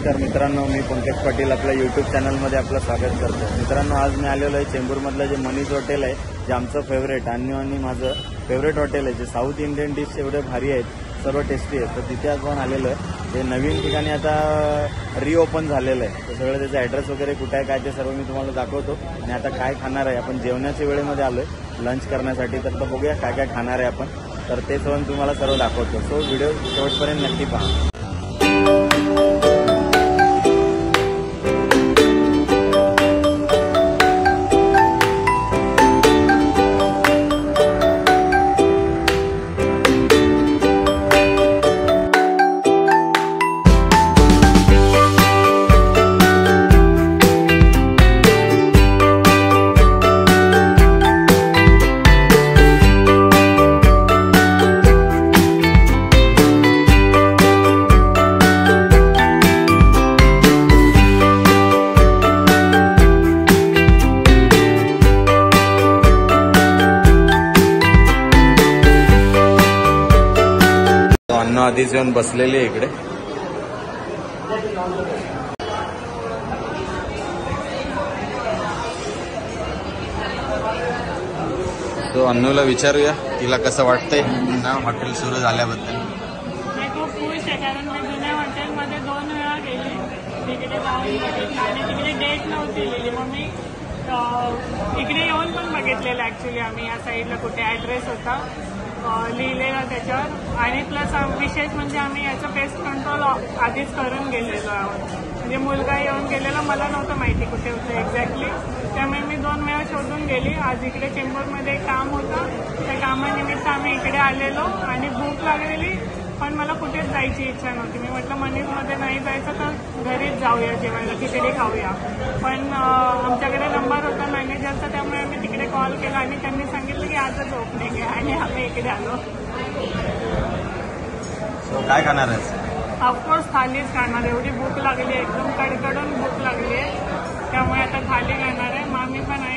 नमस्कार मित्रांनो, मी पंकज पाटील आपल्या यूट्यूब चॅनलमध्ये आपलं स्वागत करतो। मित्रांनो, आज मी आलेलो आहे चेंबूरमधलं जे मनीष हॉटेल आहे, जे आमचं फेवरेट आणि माझं फेवरेट हॉटेल आहे, जे साऊथ इंडियन डिश एवढे भारी आहेत, सर्व टेस्टी आहेत। तर तिथे आपण आलेलो आहे। ते नवीन ठिकाणी आता रिओपन झालेलं आहे। तर सगळं त्याचा ॲड्रेस वगैरे कुठे आहे काय ते सर्व मी तुम्हाला दाखवतो। आणि आता काय खाणार आहे, आपण जेवणाच्या वेळेमध्ये आलो आहे लंच करण्यासाठी। तर बघूया काय काय खाणार आहे आपण, तर ते सर्व तुम्हाला सर्व दाखवतो। सो व्हिडिओ शेवटपर्यंत नक्की पहा। अन्न आधीच येऊन बसलेली आहे इकडे। तो अन्नूला विचारूया तिला कसं वाटतंय ना हॉटेल सुरू झाल्याबद्दल। मी खूप खुश आहे, कारण मी जुन्या हॉटेलमध्ये 2 वेळा गेले, तिकडे जाऊन बघितलं आणि तिकडे डेट नव्हती लिहिली। मग मी इकडे येऊन पण बघितलेलं ॲक्च्युली आम्ही या साईडला कुठे ॲड्रेस होता लिहिलेला त्याच्यावर। आणि प्लस विशेष म्हणजे आम्ही याचं पेस्ट कंट्रोल आधीच करून गेलेलो आहोत। म्हणजे मुलगा येऊन गेलेला, मला नव्हतं माहिती कुठे होतं एक्झॅक्टली, त्यामुळे मी 2 वेळा शोधून गेली। आज इकडे चेंबूरमध्ये काम होतं, त्या कामानिमित्त आम्ही इकडे आलेलो आणि भूक लागलेली, पण मला कुठेच जायची इच्छा नव्हती। मी म्हटलं मनीषमध्ये नाही जायचं तर घरीच जाऊया जेवायला, खिचडी खाऊया। पण आमच्याकडे नंबर होता मॅनेजरचा, त्यामुळे आम्ही तिकडे कॉल केला आणि त्यांनी सांगितलं की आजच ओपनिंग आहे आणि आम्ही इकडे आलो। काय खाणार आहे? ऑफकोर्स थालीच खाणार, एवढी भूक लागली, एकदम कडकडून भूक लागली आहे, त्यामुळे आता थाली खाणार आहे। मामी पण आहे